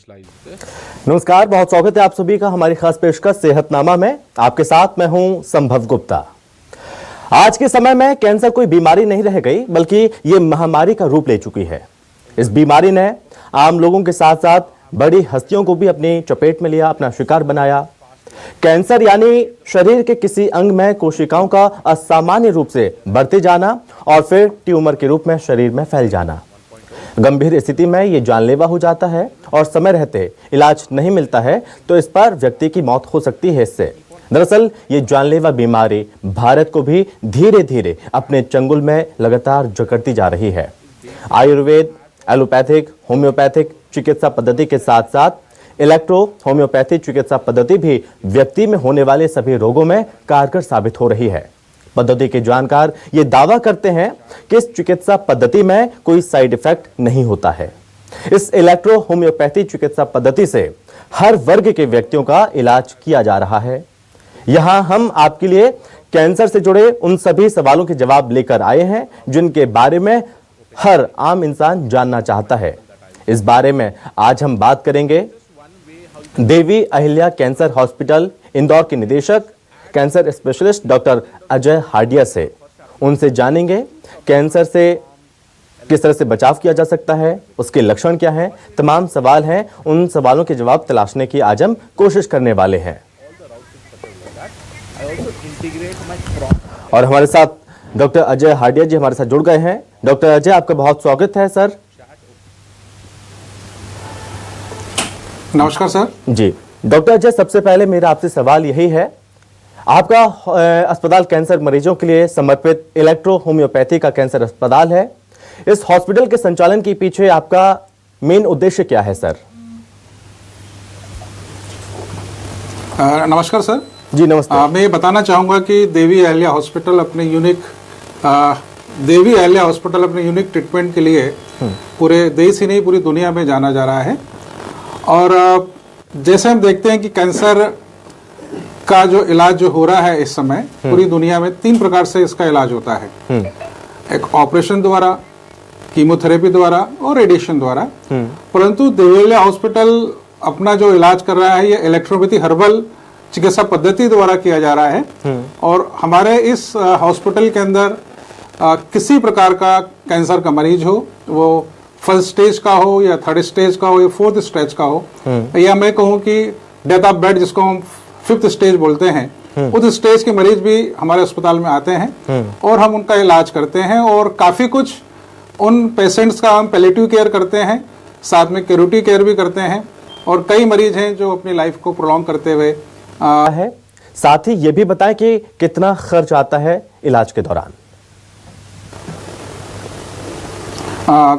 नमस्कार, बहुत स्वागत है आप सभी का हमारी खास पेशकश सेहतनामा में। आपके साथ मैं हूं संभव गुप्ता। आज के समय में कैंसर कोई बीमारी नहीं रह गई, बल्कि ये महामारी का रूप ले चुकी है। इस बीमारी ने आम लोगों के साथ साथ बड़ी हस्तियों को भी अपनी चपेट में लिया, अपना शिकार बनाया। कैंसर यानी शरीर के किसी अंग में कोशिकाओं का असामान्य रूप से बढ़ते जाना और फिर ट्यूमर के रूप में शरीर में फैल जाना। गंभीर स्थिति में ये जानलेवा हो जाता है और समय रहते इलाज नहीं मिलता है तो इस पर व्यक्ति की मौत हो सकती है। इससे दरअसल ये जानलेवा बीमारी भारत को भी धीरे धीरे अपने चंगुल में लगातार जकड़ती जा रही है। आयुर्वेद, एलोपैथिक, होम्योपैथिक चिकित्सा पद्धति के साथ साथ इलेक्ट्रो होम्योपैथी चिकित्सा पद्धति भी व्यक्ति में होने वाले सभी रोगों में कारगर साबित हो रही है। पद्धति के जानकार ये दावा करते हैं कि इस चिकित्सा पद्धति में कोई साइड इफेक्ट नहीं होता है। इस इलेक्ट्रो होम्योपैथी चिकित्सा पद्धति से हर वर्ग के व्यक्तियों का इलाज किया जा रहा है। यहां हम आपके लिए कैंसर से जुड़े उन सभी सवालों के जवाब लेकर आए हैं जिनके बारे में हर आम इंसान जानना चाहता है। इस बारे में आज हम बात करेंगे देवी अहिल्या कैंसर हॉस्पिटल इंदौर के निदेशक cancer specialist doctor Ajay Hardia से। उनसे जानेंगे कैंसर से किस तरह से बचाव किया जा सकता है, उसके लक्षण क्या हैं। तमाम सवाल हैं, उन सवालों के जवाब तलाशने की आज हम कोशिश करने वाले हैं। और हमारे साथ डॉक्टर अजय हार्डिया जी हमारे साथ जुड़ गए हैं। डॉक्टर अजय, आपका बहुत स्वागत है सर। नमस्कार सर जी। डॉक्टर अजय, सबसे पहले मेरा आपसे सवाल यही है, आपका अस्पताल कैंसर मरीजों के लिए समर्पित इलेक्ट्रो होम्योपैथी का कैंसर अस्पताल है। इस हॉस्पिटल के संचालन के पीछे आपका मेन उद्देश्य क्या है सर? नमस्कार सर जी। नमस्ते। मैं ये बताना चाहूँगा कि देवी अहिल्या हॉस्पिटल अपने यूनिक ट्रीटमेंट के लिए पूरे देश ही नहीं पूरी दुनिया में जाना जा रहा है। और जैसे हम देखते हैं कि कैंसर का जो इलाज जो हो रहा है इस समय पूरी दुनिया में 3 प्रकार से इसका इलाज होता है। एक ऑपरेशन द्वारा, कीमोथेरेपी द्वारा और रेडिएशन द्वारा। परंतु देवी अहिल्या हॉस्पिटल अपना जो इलाज कर रहा है ये इलेक्ट्रोपैथी हर्बल चिकित्सा पद्धति द्वारा किया जा रहा है। और हमारे इस हॉस्पिटल के अंदर किसी प्रकार का कैंसर का मरीज हो, वो फर्स्ट स्टेज का हो या थर्ड स्टेज का हो या फोर्थ स्टेज का हो, या मैं कहूँ कि डेथ ऑफ बेड जिसको हम 5th स्टेज बोलते हैं, उस स्टेज के मरीज भी हमारे अस्पताल में आते हैं और हम उनका इलाज करते हैं। और काफी कुछ उन पेशेंट्स का हम पैलिएटिव केयर करते हैं, साथ में क्यूरेटिव केयर भी करते हैं। और कई मरीज हैं जो अपनी लाइफ को प्रोलॉन्ग करते हुए है। साथ ही ये भी बताएं कि कितना खर्च आता है इलाज के दौरान।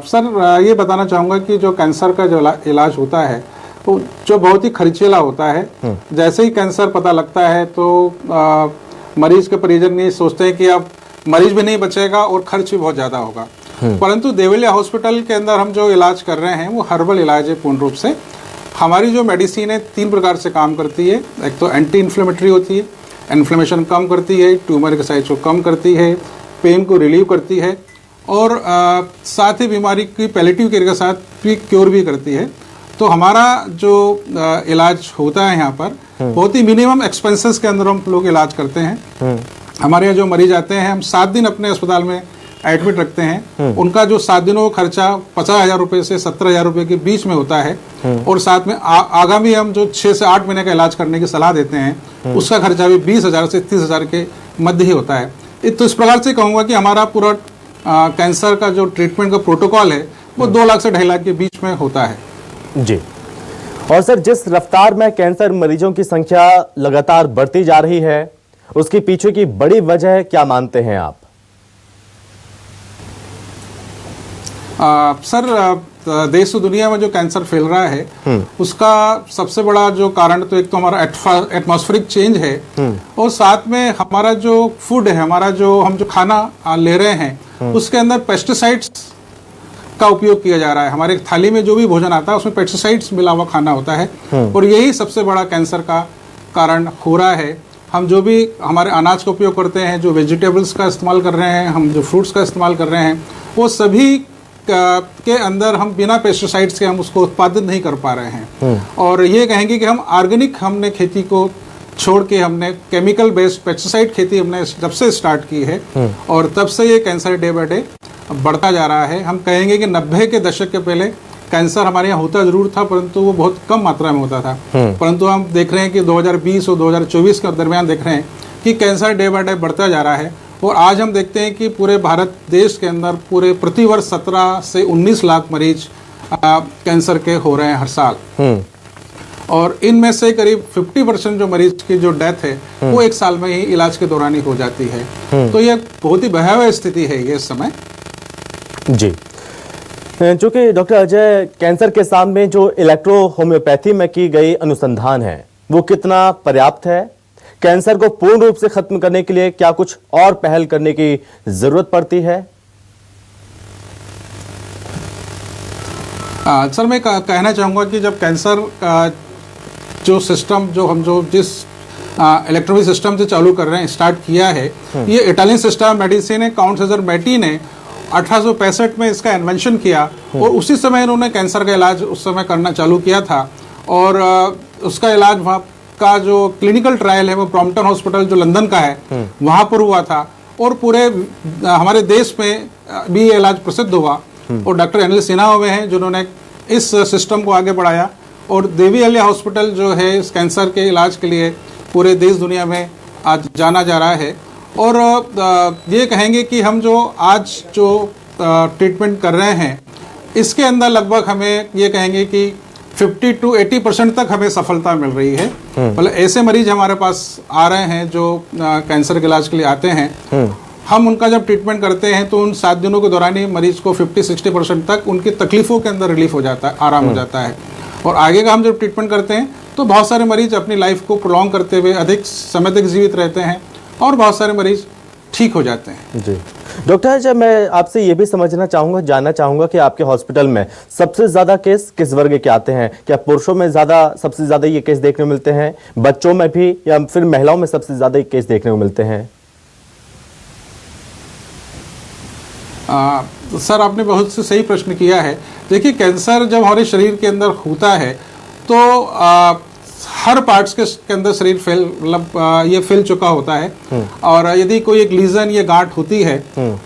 सर ये बताना चाहूँगा कि जो कैंसर का जो इलाज होता है तो जो बहुत ही खर्चीला होता है। जैसे ही कैंसर पता लगता है तो मरीज के परिजन ये सोचते हैं कि अब मरीज भी नहीं बचेगा और खर्च भी बहुत ज़्यादा होगा। परंतु देवी अहिल्या हॉस्पिटल के अंदर हम जो इलाज कर रहे हैं वो हर्बल इलाज है पूर्ण रूप से। हमारी जो मेडिसिन है 3 प्रकार से काम करती है। एक तो एंटी इन्फ्लेमेटरी होती है, इन्फ्लेमेशन कम करती है, ट्यूमर के साइज को कम करती है, पेन को रिलीव करती है और साथ ही बीमारी की पैलिएटिव केयर के साथ भी क्योर भी करती है। तो हमारा जो इलाज होता है यहाँ पर बहुत ही मिनिमम एक्सपेंसेस के अंदर हम लोग इलाज करते हैं। हमारे यहाँ जो मरीज आते हैं हम 7 दिन अपने अस्पताल में एडमिट रखते हैं। उनका जो 7 दिनों का खर्चा 50,000 रुपये से 70,000 रुपये के बीच में होता है। और साथ में आगामी हम जो 6 से 8 महीने का इलाज करने की सलाह देते हैं उसका खर्चा भी 20,000 से 30,000 के मध्य ही होता है। तो इस प्रकार से कहूँगा कि हमारा पूरा कैंसर का जो ट्रीटमेंट का प्रोटोकॉल है वो 2 लाख से 2.5 लाख के बीच में होता है। जी। और सर, जिस रफ्तार में कैंसर मरीजों की संख्या लगातार बढ़ती जा रही है उसके पीछे की बड़ी वजह क्या मानते हैं आप? सर देश और दुनिया में जो कैंसर फैल रहा है उसका सबसे बड़ा जो कारण तो एक तो हमारा एटमॉस्फेरिक चेंज है और साथ में हमारा जो फूड है, हमारा जो हम जो खाना ले रहे हैं उसके अंदर पेस्टिसाइड्स का उपयोग किया जा रहा है। हमारे थाली में जो भी भोजन आता है उसमें पेस्टिसाइड्स मिला हुआ खाना होता है और यही सबसे बड़ा कैंसर का कारण हो रहा है। हम जो भी हमारे अनाज का उपयोग करते हैं, जो वेजिटेबल्स का इस्तेमाल कर रहे हैं, हम जो फ्रूट्स का इस्तेमाल कर रहे हैं, वो सभी के अंदर हम बिना पेस्टिसाइड्स के हम उसको उत्पादित नहीं कर पा रहे हैं। और ये कहेंगे कि हम ऑर्गेनिक हमने खेती को छोड़ के हमने केमिकल बेस्ड पेस्टिसाइड खेती हमने जब से स्टार्ट की है और तब से ये कैंसर डे बाय डे बढ़ता जा रहा है। हम कहेंगे कि 90 के दशक के पहले कैंसर हमारे यहाँ होता जरूर था, परंतु वो बहुत कम मात्रा में होता था। परंतु हम देख रहे हैं कि 2020 और 2024 के दरमियान देख रहे हैं कि कैंसर डे बाय डे बढ़ता जा रहा है। और आज हम देखते हैं कि पूरे भारत देश के अंदर पूरे प्रतिवर्ष 17 से 19 लाख मरीज कैंसर के हो रहे हैं हर साल। और इनमें से करीब 50% जो मरीज की जो डेथ है वो एक साल में ही इलाज के दौरान ही हो जाती है। तो ये बहुत ही भयावह स्थिति है ये इस समय। जी, चूंकि डॉक्टर अजय, कैंसर के सामने जो इलेक्ट्रो होम्योपैथी में की गई अनुसंधान है वो कितना पर्याप्त है? कैंसर को पूर्ण रूप से खत्म करने के लिए क्या कुछ और पहल करने की जरूरत पड़ती है? सर, मैं कहना चाहूँगा कि जब कैंसर जो सिस्टम जो जिस इलेक्ट्रॉनिक सिस्टम से चालू कर रहे हैं, स्टार्ट किया है, ये इटालियन सिस्टम ऑफ मेडिसिन है। काउंट सेजर मेटी ने 1865 में इसका इन्वेंशन किया और उसी समय इन्होंने कैंसर का इलाज उस समय करना चालू किया था। और उसका इलाज वहाँ का जो क्लिनिकल ट्रायल है वो ब्रॉम्पटन हॉस्पिटल जो लंदन का है वहाँ पर हुआ था और पूरे हमारे देश में भी ये इलाज प्रसिद्ध हुआ। और डॉक्टर अनिल सिन्हा हुए हैं जिन्होंने इस सिस्टम को आगे बढ़ाया और देवी अहिल्या हॉस्पिटल जो है इस कैंसर के इलाज के लिए पूरे देश दुनिया में आज जाना जा रहा है। और ये कहेंगे कि हम जो आज जो ट्रीटमेंट कर रहे हैं इसके अंदर लगभग हमें ये कहेंगे कि 50 to 80% तक हमें सफलता मिल रही है। मतलब ऐसे मरीज हमारे पास आ रहे हैं जो कैंसर के इलाज के लिए आते हैं। हम उनका जब ट्रीटमेंट करते हैं तो उन 7 दिनों के दौरान ही मरीज को 50-60% तक उनकी तकलीफों के अंदर रिलीफ हो जाता है, आराम हो जाता है। और आगे का हम जब ट्रीटमेंट करते हैं तो बहुत सारे मरीज अपनी लाइफ को प्रोलॉन्ग करते हुए अधिक समय तक जीवित रहते हैं और बहुत सारे मरीज ठीक हो जाते हैं। जी डॉक्टर, जब मैं आपसे ये भी जानना चाहूंगा कि आपके हॉस्पिटल में सबसे ज्यादा केस किस वर्ग के आते हैं? क्या पुरुषों में सबसे ज्यादा ये केस देखने को मिलते हैं, बच्चों में भी, या फिर महिलाओं में सबसे ज्यादा ये केस देखने को मिलते हैं? सर, आपने बहुत से सही प्रश्न किया है। देखिए, कैंसर जब हमारे शरीर के अंदर होता है तो हर पार्ट्स के अंदर शरीर ये फैल चुका होता है। और यदि कोई एक लीजन या गांठ होती है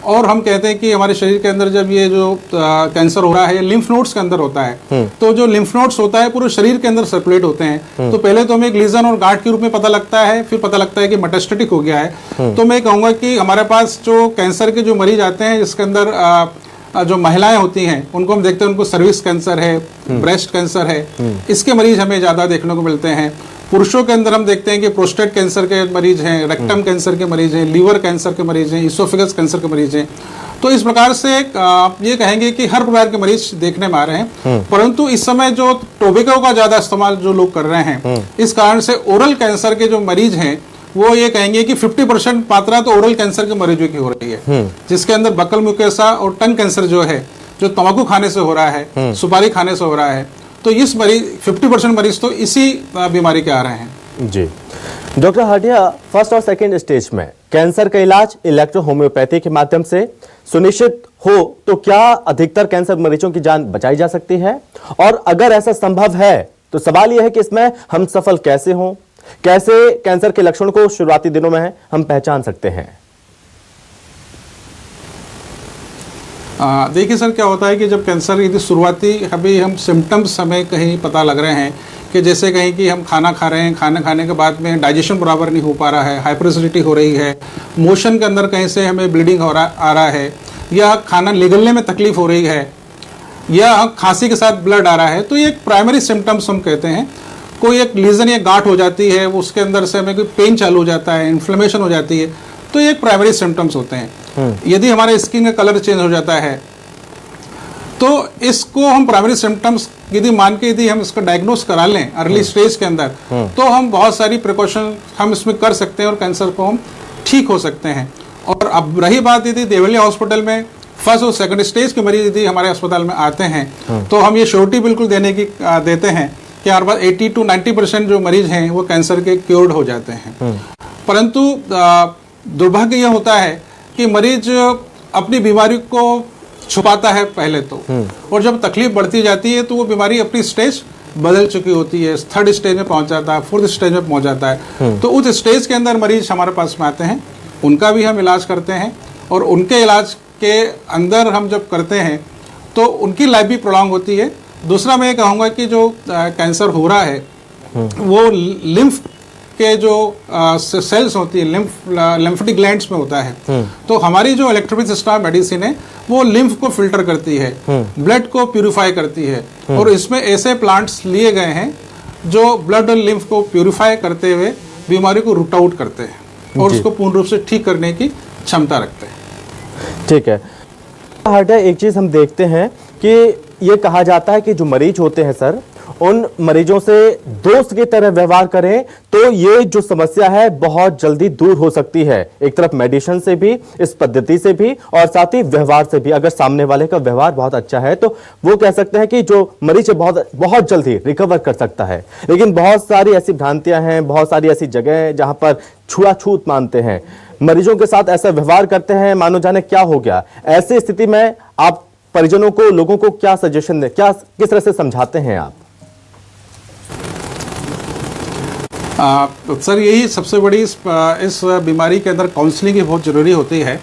और हम कहते हैं कि हमारे शरीर के अंदर जब ये जो कैंसर हो रहा है लिम्फ नोड्स के अंदर होता है, तो जो लिम्फ नोड्स होता है पूरे शरीर के अंदर सर्कुलेट होते हैं। तो पहले तो हमें एक लीजन और गांठ के रूप में पता लगता है, फिर पता लगता है कि मेटास्टेटिक हो गया है। तो मैं कहूँगा कि हमारे पास जो कैंसर के जो मरीज आते हैं जिसके अंदर जो महिलाएं होती हैं उनको हम देखते हैं उनको सर्विक्स कैंसर है, ब्रेस्ट कैंसर है, इसके मरीज हमें ज्यादा देखने को मिलते हैं। पुरुषों के अंदर हम देखते हैं कि प्रोस्टेट कैंसर के मरीज हैं, रेक्टम कैंसर के मरीज हैं, लीवर कैंसर के मरीज हैं, इसोफेगस कैंसर के मरीज हैं। तो इस प्रकार से आप ये कहेंगे कि हर प्रकार के मरीज देखने में आ रहे हैं। परंतु इस समय जो टोबैको का ज्यादा इस्तेमाल जो लोग कर रहे हैं, इस कारण से ओरल कैंसर के जो मरीज हैं वो ये कहेंगे कि 50% मात्रा तो ओरल कैंसर के मरीजों की हो रही है, जिसके अंदर बकल म्यूकोसा और टंग कैंसर जो है, जो तंबाकू खाने से हो रहा है, सुपारी खाने से हो रहा है। तो इस मरीज 50% मरीज तो इसी बीमारी के आ रहे हैं। जी डॉक्टर हाटिया, फर्स्ट और सेकंड स्टेज में कैंसर का इलाज इलेक्ट्रो होम्योपैथी के माध्यम से सुनिश्चित हो तो क्या अधिकतर कैंसर मरीजों की जान बचाई जा सकती है? और अगर ऐसा संभव है तो सवाल यह है कि इसमें हम सफल कैसे हों? कैसे कैंसर के लक्षण को शुरुआती दिनों में हम पहचान सकते हैं? देखिए सर, क्या होता है कि जब कैंसर यदि शुरुआती अभी हम सिम्टम्स हमें कहीं पता लग रहे हैं कि जैसे कहीं कि हम खाना खा रहे हैं, खाना खाने के बाद में डाइजेशन बराबर नहीं हो पा रहा है, हाइपरएसिडिटी हो रही है, मोशन के अंदर कहीं से हमें ब्लीडिंग आ रहा है, या खाना निगलने में तकलीफ हो रही है, या खांसी के साथ ब्लड आ रहा है, तो ये एक प्राइमरी सिम्टम्स हम कहते हैं। कोई एक लीजन या गांठ हो जाती है, वो उसके अंदर से हमें कोई पेन चालू हो जाता है, इन्फ्लेमेशन हो जाती है, तो ये एक प्राइमरी सिम्टम्स होते हैं। यदि हमारे स्किन का कलर चेंज हो जाता है तो इसको हम प्राइमरी सिम्टम्स यदि मान के यदि हम इसका डायग्नोस करा लें अर्ली स्टेज के अंदर, तो हम बहुत सारी प्रिकॉशन हम इसमें कर सकते हैं और कैंसर को हम ठीक हो सकते हैं। और अब रही बात यदि देवलिया हॉस्पिटल में फर्स्ट और सेकंड स्टेज के मरीज यदि हमारे अस्पताल में आते हैं तो हम ये श्योरिटी बिल्कुल देते हैं कि हमारे पास 80 to 90% जो मरीज हैं वो कैंसर के क्योर्ड हो जाते हैं। परंतु दुर्भाग्य यह होता है कि मरीज अपनी बीमारी को छुपाता है पहले तो, और जब तकलीफ बढ़ती जाती है तो वो बीमारी अपनी स्टेज बदल चुकी होती है, 3rd स्टेज में पहुंच जाता है, 4th स्टेज में पहुंच जाता है। तो उस स्टेज के अंदर मरीज हमारे पास में आते हैं, उनका भी हम इलाज करते हैं, और उनके इलाज के अंदर हम जब करते हैं तो उनकी लाइफ भी प्रोलॉन्ग होती है। दूसरा मैं ये कहूँगा कि जो कैंसर हो रहा है वो लिम्फ के जो सेल्स होती है, लिम्फेटिक ग्लैंड्स में होता है। तो हमारी जो इलेक्ट्रोफिसिस्टा मेडिसिन है वो लिम्फ को फिल्टर करती है, ब्लड को प्यूरिफाई करती है, और इसमें ऐसे प्लांट्स लिए गए हैं जो ब्लड और लिम्फ को प्यूरिफाई करते हुए बीमारी को रूट आउट करते हैं और उसको पूर्ण रूप से ठीक करने की क्षमता रखते हैं। ठीक है हार्डिया, एक चीज हम देखते हैं कि ये कहा जाता है कि जो मरीज होते हैं सर, उन मरीजों से दोस्त की तरह व्यवहार करें तो ये जो समस्या है बहुत जल्दी दूर हो सकती है। एक तरफ मेडिसिन से भी, इस पद्धति से भी, और साथ ही व्यवहार से भी। अगर सामने वाले का व्यवहार बहुत अच्छा है तो वो कह सकते हैं कि जो मरीज है बहुत जल्दी रिकवर कर सकता है। लेकिन बहुत सारी ऐसी भ्रांतियां हैं, बहुत सारी ऐसी जगह हैं जहां पर छुआछूत मानते हैं, मरीजों के साथ ऐसा व्यवहार करते हैं मानो जाने क्या हो गया। ऐसी स्थिति में आप परिजनों को, लोगों को क्या सजेशन दें, क्या किस तरह से समझाते हैं आप? सर यही सबसे बड़ी इस बीमारी के अंदर काउंसलिंग बहुत ज़रूरी होती है।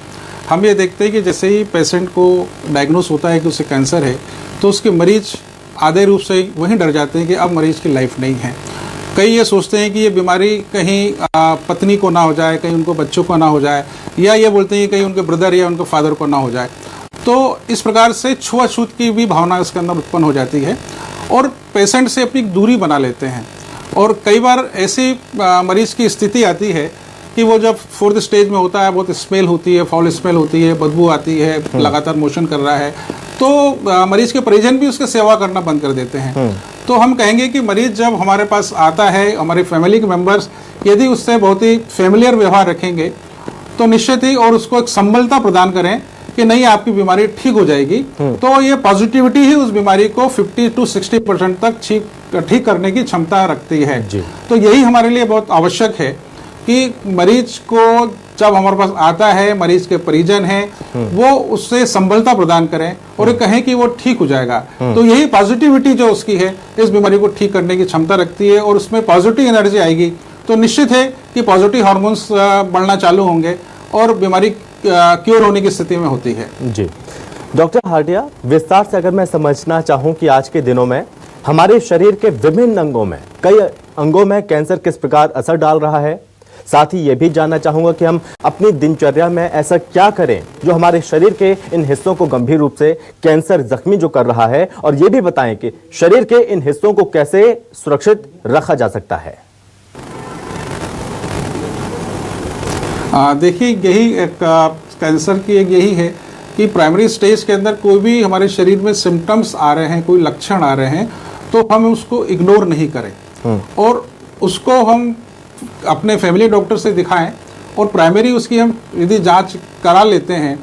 हम ये देखते हैं कि जैसे ही पेशेंट को डायग्नोस होता है कि उसे कैंसर है तो उसके मरीज आधे रूप से वहीं डर जाते हैं कि अब मरीज की लाइफ नहीं है। कई ये सोचते हैं कि ये बीमारी कहीं पत्नी को ना हो जाए, कहीं उनको बच्चों को ना हो जाए, या ये बोलते हैं कि कहीं उनके ब्रदर या उनके फादर को ना हो जाए। तो इस प्रकार से छुआछूत की भी भावना इसके अंदर उत्पन्न हो जाती है और पेशेंट से अपनी दूरी बना लेते हैं। और कई बार ऐसी मरीज की स्थिति आती है कि वो जब 4th स्टेज में होता है, बहुत स्मेल होती है, फाउल स्मेल होती है, बदबू आती है, लगातार मोशन कर रहा है, तो मरीज के परिजन भी उसकी सेवा करना बंद कर देते हैं। तो हम कहेंगे कि मरीज जब हमारे पास आता है, हमारे फैमिली के मेंबर्स यदि उससे बहुत ही फैमिलियर व्यवहार रखेंगे तो निश्चित ही, और उसको एक संबलता प्रदान करें कि नहीं आपकी बीमारी ठीक हो जाएगी, तो ये पॉजिटिविटी ही उस बीमारी को 50 to 60% तक ठीक करने की क्षमता रखती है। तो यही हमारे लिए बहुत आवश्यक है कि मरीज को जब हमारे पास आता है, मरीज के परिजन हैं, वो उससे संबलता प्रदान करें और कहें कि वो ठीक हो जाएगा। तो यही पॉजिटिविटी जो उसकी है इस बीमारी को ठीक करने की क्षमता रखती है, और उसमें पॉजिटिव एनर्जी आएगी तो निश्चित है कि पॉजिटिव हार्मोन्स बढ़ना चालू होंगे और बीमारी क्योर होने की स्थिति में होती है। जी डॉक्टर हार्डिया, विस्तार से अगर मैं समझना चाहूं कि आज के दिनों में हमारे शरीर के विभिन्न अंगों में, कई अंगों में कैंसर किस प्रकार असर डाल रहा है, साथ ही ये भी जानना चाहूंगा कि हम अपनी दिनचर्या में ऐसा क्या करें जो हमारे शरीर के इन हिस्सों को गंभीर रूप से कैंसर जख्मी जो कर रहा है, और ये भी बताएं कि शरीर के इन हिस्सों को कैसे सुरक्षित रखा जा सकता है। देखिए यही एक कैंसर की एक यही है कि प्राइमरी स्टेज के अंदर कोई भी हमारे शरीर में सिम्टम्स आ रहे हैं, कोई लक्षण आ रहे हैं, तो हम उसको इग्नोर नहीं करें और उसको हम अपने फैमिली डॉक्टर से दिखाएं, और प्राइमरी उसकी हम यदि जांच करा लेते हैं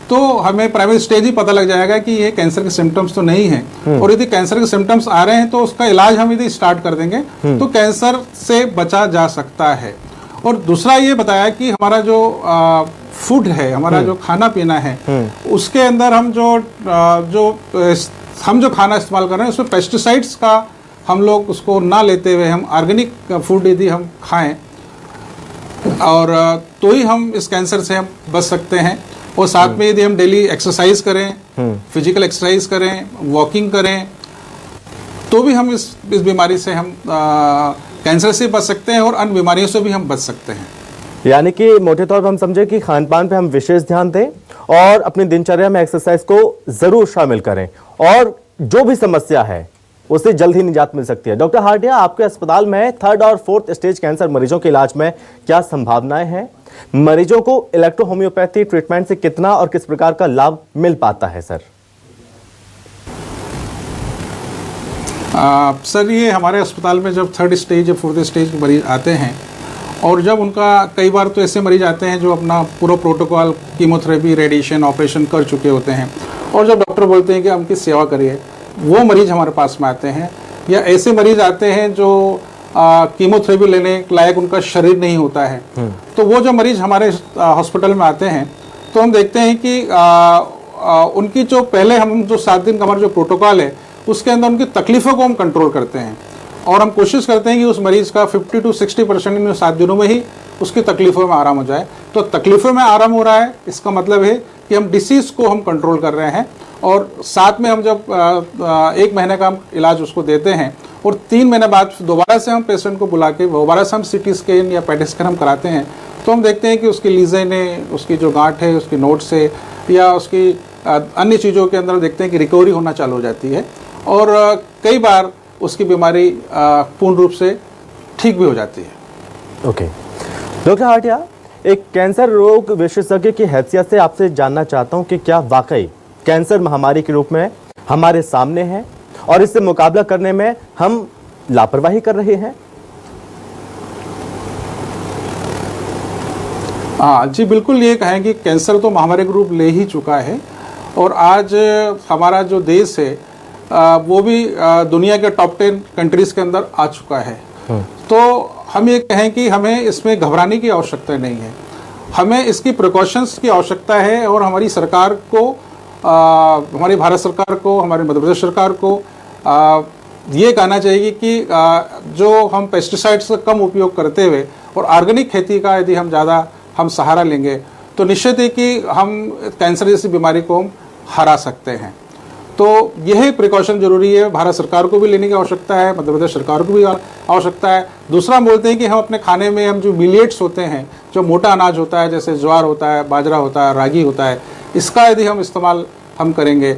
तो हमें प्राइमरी स्टेज ही पता लग जाएगा कि ये कैंसर के सिम्टम्स तो नहीं है। और यदि कैंसर के सिम्टम्स आ रहे हैं तो उसका इलाज हम यदि स्टार्ट कर देंगे तो कैंसर से बचा जा सकता है। और दूसरा ये बताया कि हमारा जो फूड है, हमारा जो खाना पीना है, उसके अंदर हम जो खाना इस्तेमाल कर रहे हैं उसमें पेस्टिसाइड्स का हम लोग उसको ना लेते हुए हम ऑर्गेनिक फूड यदि हम खाएं और तो ही हम इस कैंसर से हम बच सकते हैं। और साथ में यदि हम डेली एक्सरसाइज करें, फिजिकल एक्सरसाइज करें, वॉकिंग करें, तो भी हम इस बीमारी से हम कैंसर से बच सकते हैं और अन्य बीमारियों से भी हम बच सकते हैं। यानी कि मोटे तौर पर हम समझे कि खान पान पे हम विशेष ध्यान दें और अपनी दिनचर्या में एक्सरसाइज को जरूर शामिल करें, और जो भी समस्या है उससे जल्द ही निजात मिल सकती है। डॉक्टर हार्डिया, आपके अस्पताल में 3rd और 4th स्टेज कैंसर मरीजों के इलाज में क्या संभावनाएं हैं? मरीजों को इलेक्ट्रो होम्योपैथी ट्रीटमेंट से कितना और किस प्रकार का लाभ मिल पाता है सर? सर ये हमारे अस्पताल में जब 3rd स्टेज या 4th स्टेज के मरीज आते हैं, और जब उनका कई बार तो ऐसे मरीज आते हैं जो अपना पूरा प्रोटोकॉल कीमोथेरेपी, रेडिएशन, ऑपरेशन कर चुके होते हैं, और जब डॉक्टर बोलते हैं कि उनकी सेवा करिए, वो मरीज हमारे पास में आते हैं। या ऐसे मरीज आते हैं जो कीमोथेरेपी लेने लायक उनका शरीर नहीं होता है, तो वो जो मरीज हमारे हॉस्पिटल में आते हैं तो हम देखते हैं कि उनकी जो पहले हम जो 7 दिन का हमारा जो प्रोटोकॉल है उसके अंदर उनकी तकलीफ़ों को हम कंट्रोल करते हैं और हम कोशिश करते हैं कि उस मरीज़ का 50 to 60% इन 7 दिनों में ही उसकी तकलीफ़ों में आराम हो जाए। तो तकलीफ़ों में आराम हो रहा है, इसका मतलब है कि हम डिसीज़ को हम कंट्रोल कर रहे हैं। और साथ में हम जब 1 महीने का हम इलाज उसको देते हैं और 3 महीने बाद दोबारा से हम पेशेंट को बुला के दोबारा से हम CT स्कैन या PET स्कैन हम कराते हैं, तो हम देखते हैं कि उसकी लीजन है, उसकी जो गांठ है, उसकी नोट्स है या उसकी अन्य चीज़ों के अंदर देखते हैं कि रिकवरी होना चालू हो जाती है और कई बार उसकी बीमारी पूर्ण रूप से ठीक भी हो जाती है। ओके डॉक्टर हाटिया, एक कैंसर रोग विशेषज्ञ की हैसियत से आपसे जानना चाहता हूं कि क्या वाकई कैंसर महामारी के रूप में हमारे सामने है और इससे मुकाबला करने में हम लापरवाही कर रहे हैं? हाँ जी, बिल्कुल ये कहें कि कैंसर तो महामारी का रूप ले ही चुका है और आज हमारा जो देश है वो भी दुनिया के टॉप 10 कंट्रीज़ के अंदर आ चुका है। तो हम ये कहें कि हमें इसमें घबराने की आवश्यकता नहीं है, हमें इसकी प्रिकॉशंस की आवश्यकता है और हमारी सरकार को हमारी भारत सरकार को, हमारी मध्य प्रदेश सरकार को ये कहना चाहिए कि जो हम पेस्टिसाइड्स का कम उपयोग करते हुए और ऑर्गेनिक खेती का यदि हम ज़्यादा हम सहारा लेंगे तो निश्चित है कि हम कैंसर जैसी बीमारी को हम हरा सकते हैं। तो यही प्रिकॉशन जरूरी है, भारत सरकार को भी लेने की आवश्यकता है, मध्य प्रदेश सरकार को भी आवश्यकता है। दूसरा हम बोलते हैं कि हम अपने खाने में हम जो मिलेट्स होते हैं, जो मोटा अनाज होता है जैसे ज्वार होता है, बाजरा होता है, रागी होता है, इसका यदि हम इस्तेमाल हम करेंगे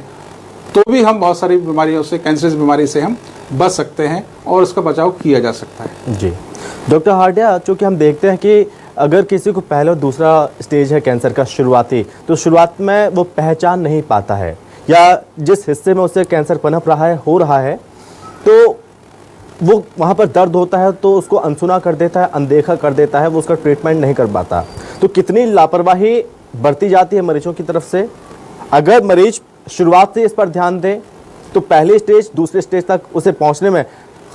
तो भी हम बहुत सारी बीमारियों से, कैंसर बीमारी से हम बच सकते हैं और इसका बचाव किया जा सकता है। जी डॉक्टर हाटिया, चूँकि हम देखते हैं कि अगर किसी को पहला और दूसरा स्टेज है कैंसर का शुरुआती, तो शुरुआत में वो पहचान नहीं पाता है या जिस हिस्से में उसे कैंसर पनप रहा है, हो रहा है, तो वो वहाँ पर दर्द होता है तो उसको अनसुना कर देता है, अनदेखा कर देता है, वो उसका ट्रीटमेंट नहीं कर पाता। तो कितनी लापरवाही बरती जाती है मरीजों की तरफ से। अगर मरीज शुरुआत से इस पर ध्यान दे तो पहले स्टेज दूसरे स्टेज तक उसे पहुँचने में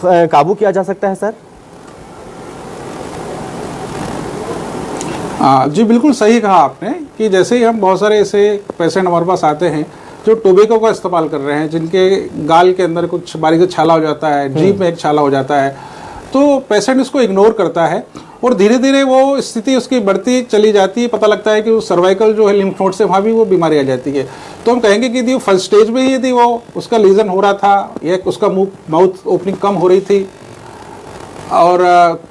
काबू किया जा सकता है सर। जी बिल्कुल सही कहा आपने कि जैसे ही हम बहुत सारे ऐसे पेशेंट हमारे पास आते हैं जो टोबैको का इस्तेमाल कर रहे हैं, जिनके गाल के अंदर कुछ बारीक से छाला हो जाता है, जीभ में एक छाला हो जाता है, तो पेशेंट इसको इग्नोर करता है और धीरे धीरे वो स्थिति उसकी बढ़ती चली जाती है। पता लगता है कि वो सर्वाइकल जो है लिम्फ नोड से वहाँ भी वो बीमारी आ जाती है। तो हम कहेंगे कि यदि फर्स्ट स्टेज में ही यदि वो उसका लीजन हो रहा था या उसका माउथ ओपनिंग कम हो रही थी और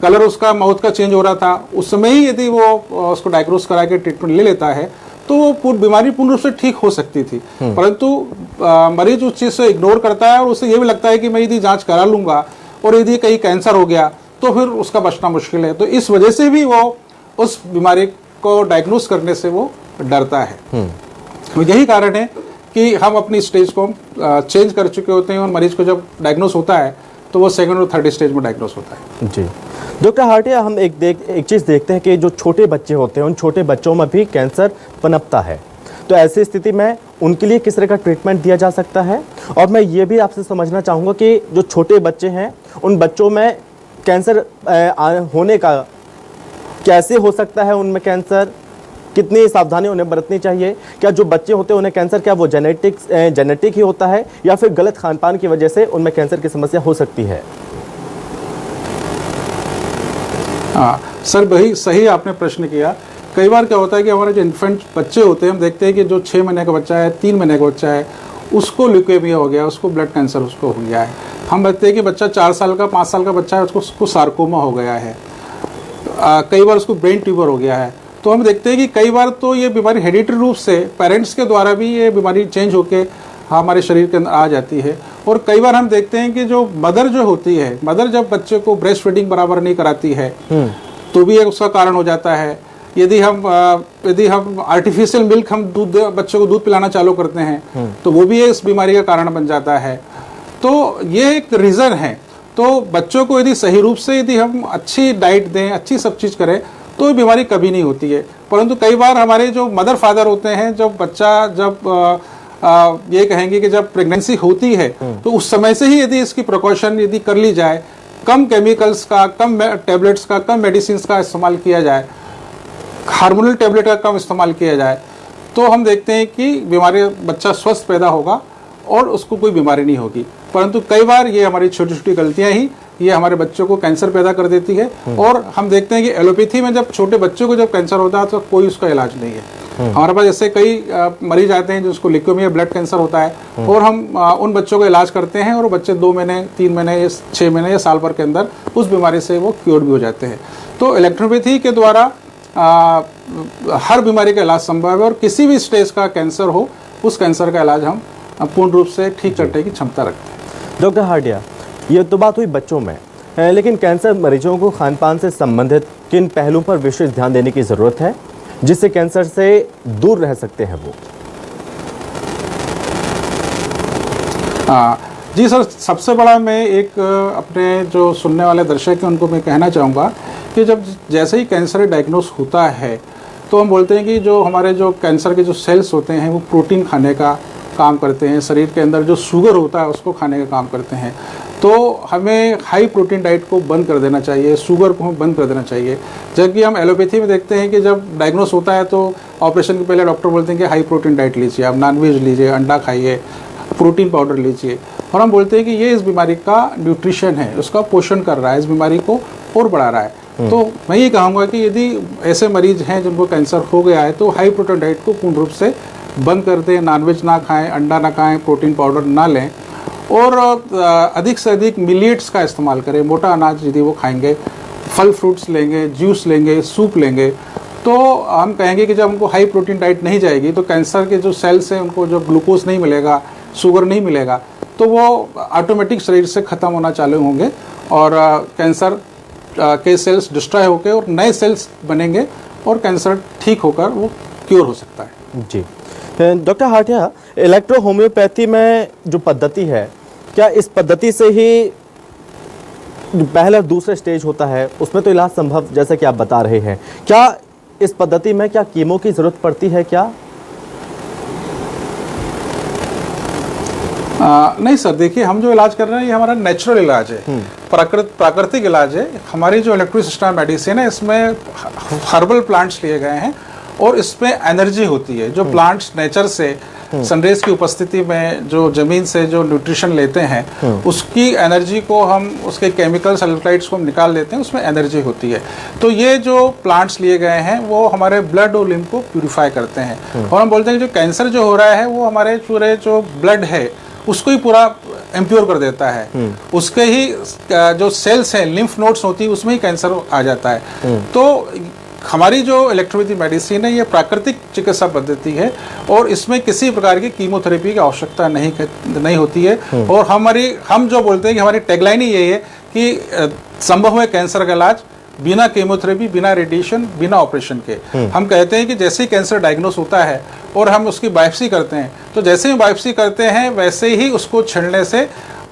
कलर उसका माउथ का चेंज हो रहा था, उस समय ही यदि वो उसको डायग्नोस करा के ट्रीटमेंट ले लेता है तो वो बीमारी पूर्ण रूप से ठीक हो सकती थी। परंतु मरीज उस चीज़ से इग्नोर करता है और उसे ये भी लगता है कि मैं यदि जांच करा लूँगा और यदि कहीं कैंसर हो गया तो फिर उसका बचना मुश्किल है। तो इस वजह से भी वो उस बीमारी को डायग्नोस करने से वो डरता है। तो यही कारण है कि हम अपनी स्टेज को चेंज कर चुके होते हैं और मरीज को जब डायग्नोस होता है तो वो सेकंड और थर्ड स्टेज में डायग्नोस होता है। जी डॉक्टर हाटिया, हम एक चीज़ देखते हैं कि जो छोटे बच्चे होते हैं उन छोटे बच्चों में भी कैंसर पनपता है, तो ऐसी स्थिति में उनके लिए किस तरह का ट्रीटमेंट दिया जा सकता है? और मैं ये भी आपसे समझना चाहूँगा कि जो छोटे बच्चे हैं उन बच्चों में कैंसर होने का कैसे हो सकता है, उनमें कैंसर कितनी सावधानी उन्हें बरतनी चाहिए? क्या जो बच्चे होते हैं उन्हें कैंसर क्या वो जेनेटिक ही होता है या फिर गलत खान पान की वजह से उनमें कैंसर की समस्या हो सकती है? हाँ सर, वही सही आपने प्रश्न किया। कई बार क्या होता है कि हमारे जो इन्फेंट बच्चे होते हैं, हम देखते हैं कि जो 6 महीने का बच्चा है, 3 महीने का बच्चा है, उसको ल्यूकेमिया हो गया, उसको ब्लड कैंसर उसको हो गया है। हम देखते हैं कि बच्चा 4 साल का 5 साल का बच्चा है, उसको सार्कोमा हो गया है, कई बार उसको ब्रेन ट्यूमर हो गया है। तो हम देखते हैं कि कई बार तो ये बीमारी हेरिडिटरी रूप से पेरेंट्स के द्वारा भी ये बीमारी चेंज होके हमारे शरीर के अंदर आ जाती है। और कई बार हम देखते हैं कि जो मदर जो होती है, मदर जब बच्चे को ब्रेस्ट फीडिंग बराबर नहीं कराती है तो भी एक उसका कारण हो जाता है। यदि हम आर्टिफिशियल मिल्क हम बच्चों को दूध पिलाना चालू करते हैं तो वो भी इस बीमारी का कारण बन जाता है। तो ये एक रीज़न है। तो बच्चों को यदि सही रूप से यदि हम अच्छी डाइट दें, अच्छी सब चीज़ करें तो बीमारी कभी नहीं होती है। परंतु कई बार हमारे जो मदर फादर होते हैं, जब बच्चा ये कहेंगे कि जब प्रेगनेंसी होती है तो उस समय से ही यदि इसकी प्रिकॉशन यदि कर ली जाए, कम केमिकल्स का, कम टैबलेट्स का, कम मेडिसिन का इस्तेमाल किया जाए, हार्मोनल टैबलेट का कम इस्तेमाल किया जाए, तो हम देखते हैं कि बीमारी बच्चा स्वस्थ पैदा होगा और उसको कोई बीमारी नहीं होगी। परंतु कई बार ये हमारी छोटी छोटी गलतियां ही ये हमारे बच्चों को कैंसर पैदा कर देती है। और हम देखते हैं कि एलोपैथी में जब छोटे बच्चों को जब कैंसर होता है तो कोई उसका इलाज नहीं है। हमारे पास ऐसे कई मरीज आते हैं जिसको ल्यूकेमिया ब्लड कैंसर होता है और हम उन बच्चों का इलाज करते हैं और बच्चे 2 महीने 3 महीने या 6 महीने या साल भर के अंदर उस बीमारी से वो क्योर भी हो जाते हैं। तो इलेक्ट्रोपैथी के द्वारा हर बीमारी का इलाज संभव है और किसी भी स्टेज का कैंसर हो उस कैंसर का इलाज हम पूर्ण रूप से ठीक करने की क्षमता रखते हैं। डॉक्टर हार्डिया, ये तो बात हुई बच्चों में, लेकिन कैंसर मरीजों को खान पान से संबंधित किन पहलुओं पर विशेष ध्यान देने की ज़रूरत है जिससे कैंसर से दूर रह सकते हैं वो? जी सर, सबसे बड़ा मैं एक अपने जो सुनने वाले दर्शक हैं उनको मैं कहना चाहूँगा कि जब जैसे ही कैंसर डायग्नोस होता है तो हम बोलते हैं कि जो हमारे जो कैंसर के जो सेल्स होते हैं वो प्रोटीन खाने का काम करते हैं, शरीर के अंदर जो शुगर होता है उसको खाने का काम करते हैं। तो हमें हाई प्रोटीन डाइट को बंद कर देना चाहिए, शुगर को बंद कर देना चाहिए। जबकि हम एलोपैथी में देखते हैं कि जब डायग्नोस होता है तो ऑपरेशन के पहले डॉक्टर बोलते हैं कि हाई प्रोटीन डाइट लीजिए, आप नॉनवेज लीजिए, अंडा खाइए, प्रोटीन पाउडर लीजिए। और हम बोलते हैं कि ये इस बीमारी का न्यूट्रिशन है, उसका पोषण कर रहा है, इस बीमारी को और बढ़ा रहा है। तो मैं ये कहूँगा कि यदि ऐसे मरीज हैं जिनको कैंसर हो गया है तो हाई प्रोटीन डाइट को पूर्ण रूप से बंद कर दें, नॉनवेज ना खाएं, अंडा ना खाएं, प्रोटीन पाउडर ना लें और अधिक से अधिक मिलेट्स का इस्तेमाल करें। मोटा अनाज यदि वो खाएंगे, फल फ्रूट्स लेंगे, जूस लेंगे, सूप लेंगे, तो हम कहेंगे कि जब उनको हाई प्रोटीन डाइट नहीं जाएगी तो कैंसर के जो सेल्स हैं उनको जो ग्लूकोज नहीं मिलेगा, शुगर नहीं मिलेगा, तो वो ऑटोमेटिक शरीर से ख़त्म होना चालू होंगे और कैंसर के सेल्स डिस्ट्रॉय होकर और नए सेल्स बनेंगे और कैंसर ठीक होकर वो क्योर हो सकता है। जी डॉक्टर हार्डिया, इलेक्ट्रो होम्योपैथी में जो पद्धति है, क्या इस पद्धति से ही जो पहला और दूसरा स्टेज होता है उसमें तो इलाज संभव, जैसा कि आप बता रहे हैं, क्या इस पद्धति में क्या कीमो की जरूरत पड़ती है क्या? नहीं सर, देखिए हम जो इलाज कर रहे हैं ये हमारा नेचुरल इलाज है, प्राकृतिक इलाज है। हमारी जो इलेक्ट्रिक सिस्टम मेडिसिन है इसमें हर्बल प्लांट्स लिए गए हैं और इसमें एनर्जी होती है। जो प्लांट्स नेचर से सनरेज की उपस्थिति में जो जमीन से जो न्यूट्रिशन लेते हैं उसकी एनर्जी को हम उसके केमिकल सल्फाइड्स को हम निकाल देते हैं, उसमें एनर्जी होती है। तो ये जो प्लांट्स लिए गए हैं वो हमारे ब्लड और लिम्फ को प्यूरिफाई करते हैं और हम बोलते हैं कि जो कैंसर जो हो रहा है वो हमारे पूरे जो ब्लड है उसको ही पूरा इम्प्योर कर देता है। उसके ही जो सेल्स हैं, लिम्फ नोड्स होती है, उसमें ही कैंसर आ जाता है। तो हमारी जो इलेक्ट्रोपैथी मेडिसिन है ये प्राकृतिक चिकित्सा पद्धति है और इसमें किसी प्रकार की कीमोथेरेपी की आवश्यकता नहीं होती है। और हम जो बोलते हैं कि हमारी टैगलाइन ही यही है कि संभव है कैंसर का इलाज बिना कीमोथेरेपी, बिना रेडिएशन, बिना ऑपरेशन के। हम कहते हैं कि जैसे ही कैंसर डायग्नोस होता है और हम उसकी बायोप्सी करते हैं तो जैसे ही बायोप्सी करते हैं वैसे ही उसको छीलने से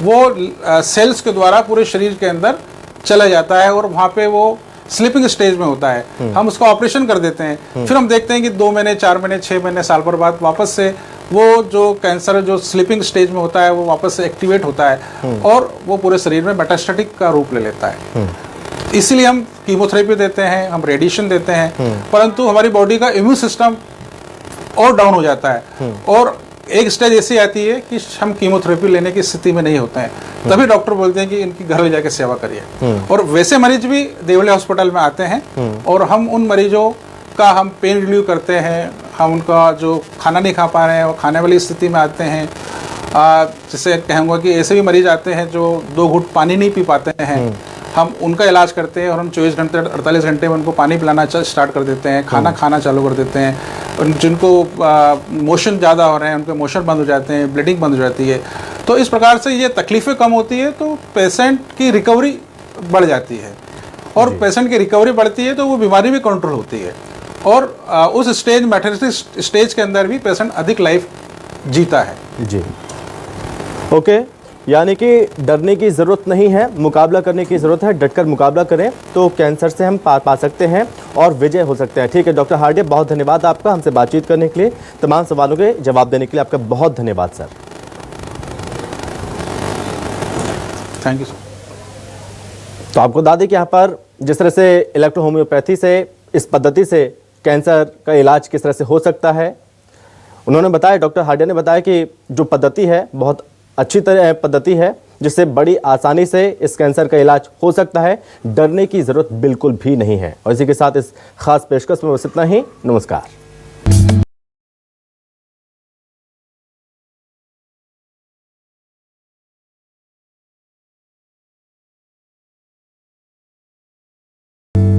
वो सेल्स के द्वारा पूरे शरीर के अंदर चला जाता है और वहाँ पे वो स्लीपिंग स्टेज में होता है। हम उसका ऑपरेशन कर देते हैं, फिर हम देखते हैं कि 2 महीने, 4 महीने, 6 महीने, साल भर बाद वापस से वो जो कैंसर जो स्लीपिंग स्टेज में होता है वो वापस से एक्टिवेट होता है और वो पूरे शरीर में मेटास्टेटिक का रूप ले लेता है। इसीलिए हम कीमोथेरेपी देते हैं, हम रेडिएशन देते हैं, परंतु हमारी बॉडी का इम्यून सिस्टम और डाउन हो जाता है और एक स्टेज ऐसी आती है कि हम कीमोथेरेपी लेने की स्थिति में नहीं होते हैं, तभी डॉक्टर बोलते हैं कि इनकी घर ले जाके सेवा करिए। और वैसे मरीज भी देवले हॉस्पिटल में आते हैं और हम उन मरीजों का हम पेन रिलीव करते हैं। हम उनका जो खाना नहीं खा पा रहे हैं वो खाने वाली स्थिति में आते हैं। जिससे कहूँगा कि ऐसे भी मरीज आते हैं जो 2 घूंट पानी नहीं पी पाते हैं, हम उनका इलाज करते हैं और हम 24 घंटे 48 घंटे में उनको पानी पिलाना स्टार्ट कर देते हैं, खाना खाना चालू कर देते हैं। जिनको मोशन ज़्यादा हो रहे हैं उनके मोशन बंद हो जाते हैं, ब्लीडिंग बंद हो जाती है। तो इस प्रकार से ये तकलीफ़ें कम होती है तो पेशेंट की रिकवरी बढ़ जाती है और पेशेंट की रिकवरी बढ़ती है तो वो बीमारी भी कंट्रोल होती है और उस स्टेज मेटास्टेटिक स्टेज के अंदर भी पेशेंट अधिक लाइफ जीता है। जी, ओके, यानी कि डरने की ज़रूरत नहीं है, मुकाबला करने की ज़रूरत है। डटकर मुकाबला करें तो कैंसर से हम पार पा सकते हैं और विजय हो सकते हैं। ठीक है डॉक्टर हार्डिया, बहुत धन्यवाद आपका हमसे बातचीत करने के लिए, तमाम सवालों के जवाब देने के लिए आपका बहुत धन्यवाद सर। Thank you sir. तो आपको बता दें कि यहाँ पर जिस तरह से इलेक्ट्रो होम्योपैथी से, इस पद्धति से कैंसर का इलाज किस तरह से हो सकता है, उन्होंने बताया, डॉक्टर हार्डिया ने बताया कि जो पद्धति है बहुत अच्छी तरह पद्धति है, जिससे बड़ी आसानी से इस कैंसर का इलाज हो सकता है। डरने की ज़रूरत बिल्कुल भी नहीं है। और इसी के साथ इस खास पेशकश में बस इतना ही। नमस्कार।